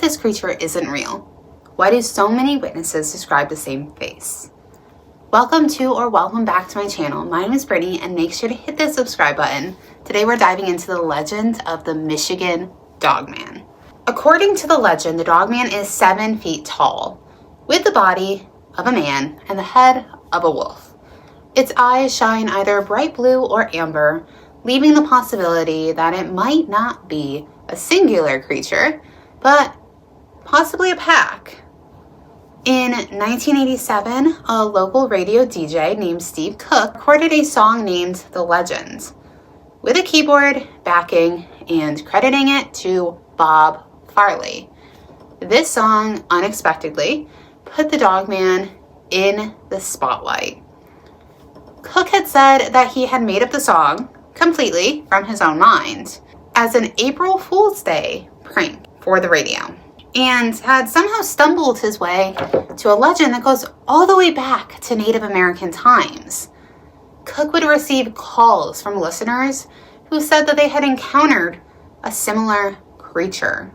this creature isn't real? Why do so many witnesses describe the same face? Welcome back to my channel. My name is Brittany, and make sure to hit the subscribe button. Today we're diving into the legend of the Michigan Dogman. According to the legend, the Dogman is 7 feet tall, with the body of a man and the head of a wolf. Its eyes shine either bright blue or amber, leaving the possibility that it might not be a singular creature, but possibly a pack. In 1987, a local radio DJ named Steve Cook recorded a song named The Legend, with a keyboard backing and crediting it to Bob Farley. This song unexpectedly put the Dogman in the spotlight. Cook had said that he had made up the song completely from his own mind as an April Fool's Day prank for the radio, and had somehow stumbled his way to a legend that goes all the way back to Native American times. Cook would receive calls from listeners who said that they had encountered a similar creature.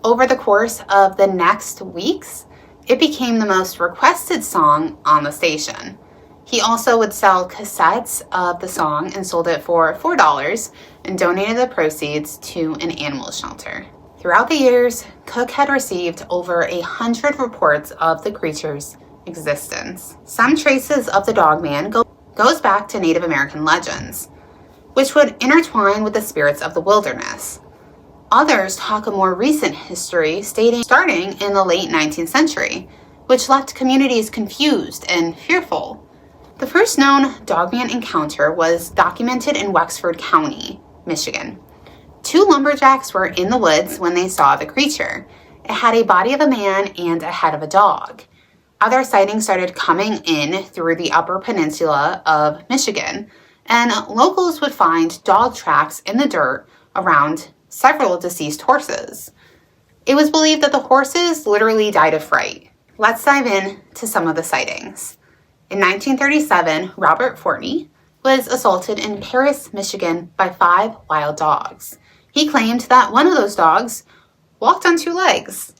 Over the course of the next weeks, it became the most requested song on the station. He also would sell cassettes of the song and sold it for $4 and donated the proceeds to an animal shelter. Throughout the years, Cook had received over 100 reports of the creature's existence. Some traces of the Dogman goes back to Native American legends, which would intertwine with the spirits of the wilderness. Others talk a more recent history starting in the late 19th century, which left communities confused and fearful. The first known Dogman encounter was documented in Wexford County, Michigan. 2 lumberjacks were in the woods when they saw the creature. It had a body of a man and a head of a dog. Other sightings started coming in through the Upper Peninsula of Michigan, and locals would find dog tracks in the dirt around several deceased horses. It was believed that the horses literally died of fright. Let's dive in to some of the sightings. In 1937, Robert Fortney was assaulted in Paris, Michigan by 5 wild dogs. He claimed that one of those dogs walked on 2 legs.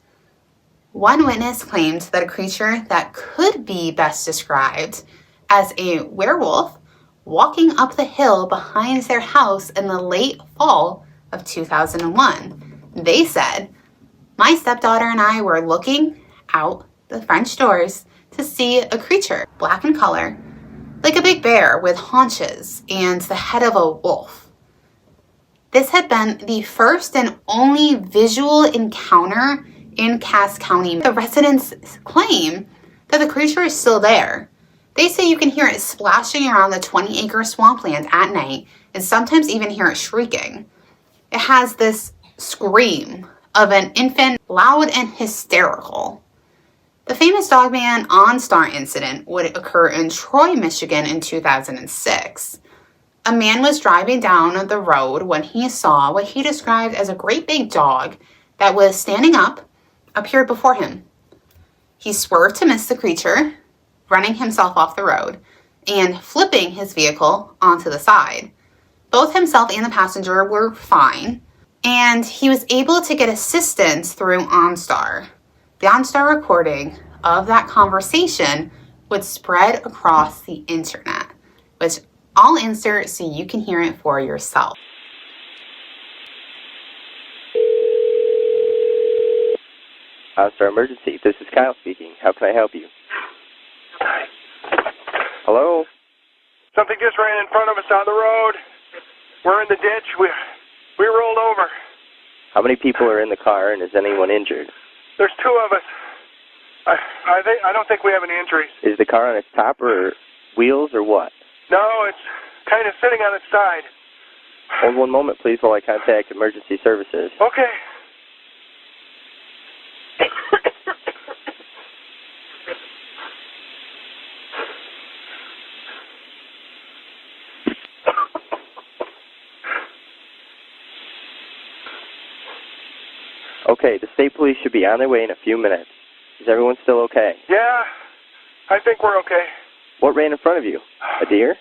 One witness claimed that a creature that could be best described as a werewolf walking up the hill behind their house in the late fall of 2001. They said, "My stepdaughter and I were looking out the French doors to see a creature, black in color, like a big bear with haunches and the head of a wolf." This had been the first and only visual encounter in Cass County. The residents claim that the creature is still there. They say you can hear it splashing around the 20-acre swampland at night and sometimes even hear it shrieking. It has this scream of an infant, loud and hysterical. The famous Dogman OnStar incident would occur in Troy, Michigan in 2006. A man was driving down the road when he saw what he described as a great big dog that was standing up, appeared before him. He swerved to miss the creature, running himself off the road and flipping his vehicle onto the side. Both himself and the passenger were fine, and he was able to get assistance through OnStar. The OnStar recording of that conversation would spread across the internet, which I'll insert so you can hear it for yourself. OnStar emergency. This is Kyle speaking. How can I help you? Hello? Something just ran in front of us on the road. We're in the ditch. We rolled over. How many people are in the car, and is anyone injured? There's 2 of us. I don't think we have any injuries. Is the car on its top or wheels or what? No, it's kind of sitting on its side. Hold one moment, please, while I contact emergency services. Okay. Okay, the state police should be on their way in a few minutes. Is everyone still okay? Yeah, I think we're okay. What ran in front of you? A deer?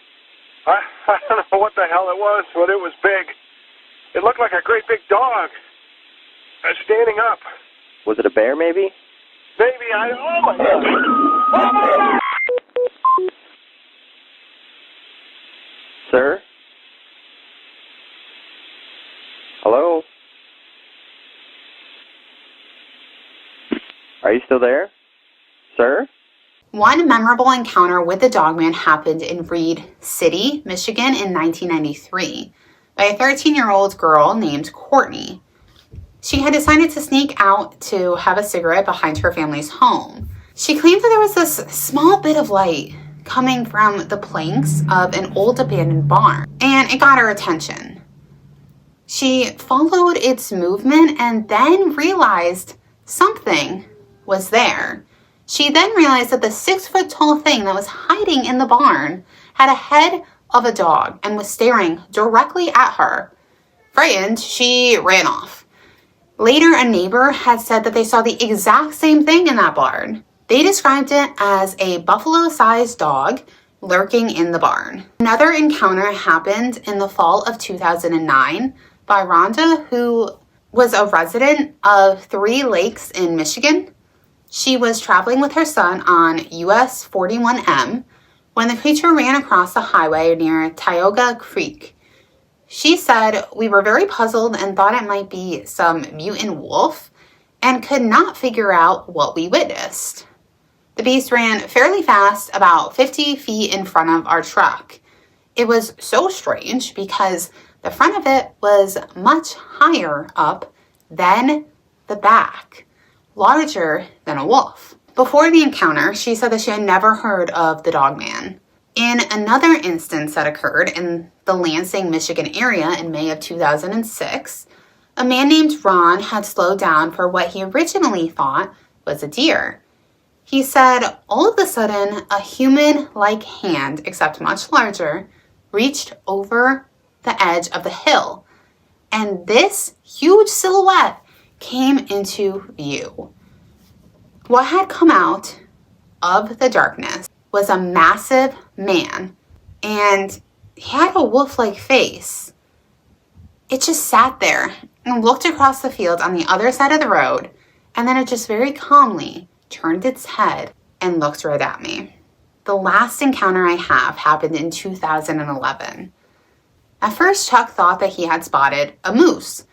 I don't know what the hell it was, but it was big. It looked like a great big dog. Standing up. Was it a bear, maybe? Maybe, oh my God. Oh my God! Sir? Hello? Are you still there? Sir? One memorable encounter with the Dogman happened in Reed City, Michigan in 1993 by a 13-year-old girl named Courtney. She had decided to sneak out to have a cigarette behind her family's home. She claimed that there was this small bit of light coming from the planks of an old abandoned barn, and it got her attention. She followed its movement and then realized something was there. She then realized that the 6-foot-tall thing that was hiding in the barn had a head of a dog and was staring directly at her. Frightened, she ran off. Later, a neighbor had said that they saw the exact same thing in that barn. They described it as a buffalo-sized dog lurking in the barn. Another encounter happened in the fall of 2009 by Rhonda, who was a resident of 3 Lakes in Michigan. She was traveling with her son on US 41M when the creature ran across the highway near Tioga Creek. She said, "We were very puzzled and thought it might be some mutant wolf and could not figure out what we witnessed. The beast ran fairly fast, about 50 feet in front of our truck. It was so strange because the front of it was much higher up than the back, larger than a wolf." Before the encounter, she said that she had never heard of the Dogman. In another instance that occurred in the Lansing, Michigan area in May of 2006, a man named Ron had slowed down for what he originally thought was a deer. He said, all of a sudden, a human-like hand, except much larger, reached over the edge of the hill, and this huge silhouette came into view. What had come out of the darkness was a massive man, and he had a wolf-like face. It just sat there and looked across the field on the other side of the road, and then it just very calmly turned its head and looked right at me. The last encounter I have happened in 2011. At first, Chuck thought that he had spotted a moose,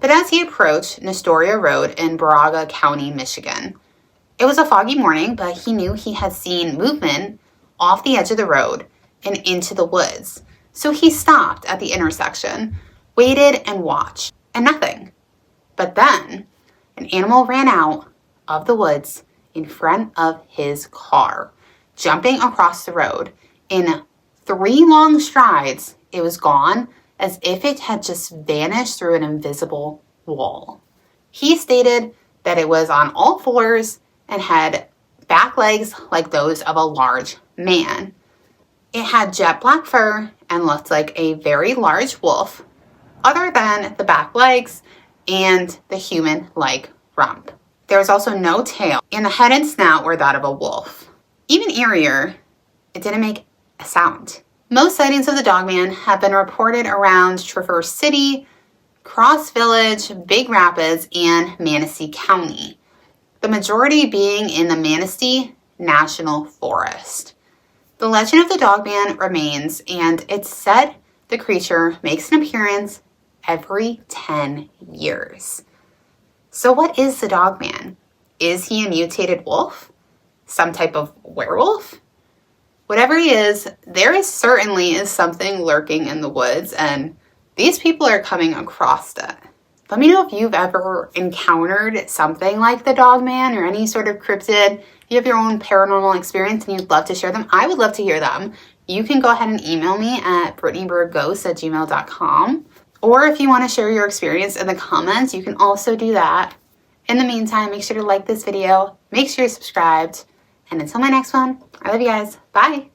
but as he approached Nestoria Road in Briere County, Michigan, it was a foggy morning, but he knew he had seen movement off the edge of the road and into the woods. So he stopped at the intersection, waited and watched, and nothing. But then an animal ran out of the woods in front of his car, jumping across the road. In 3 long strides, it was gone as if it had just vanished through an invisible wall. He stated that it was on all 4s and had back legs like those of a large man. It had jet black fur and looked like a very large wolf, other than the back legs and the human-like rump. There was also no tail, and the head and snout were that of a wolf. Even eerier, it didn't make a sound. Most sightings of the Dogman have been reported around Traverse City, Cross Village, Big Rapids, and Manistee County, the majority being in the Manistee National Forest. The legend of the Dogman remains, and it's said the creature makes an appearance every 10 years. So what is the Dogman? Is he a mutated wolf? Some type of werewolf? Whatever he is, there certainly is something lurking in the woods, and these people are coming across it. Let me know if you've ever encountered something like the Dogman or any sort of cryptid. If you have your own paranormal experience and you'd love to share them, I would love to hear them. You can go ahead and email me at brittanybriereghosts@gmail.com. Or if you want to share your experience in the comments, you can also do that. In the meantime, make sure to like this video, make sure you're subscribed, and until my next one, I love you guys. Bye.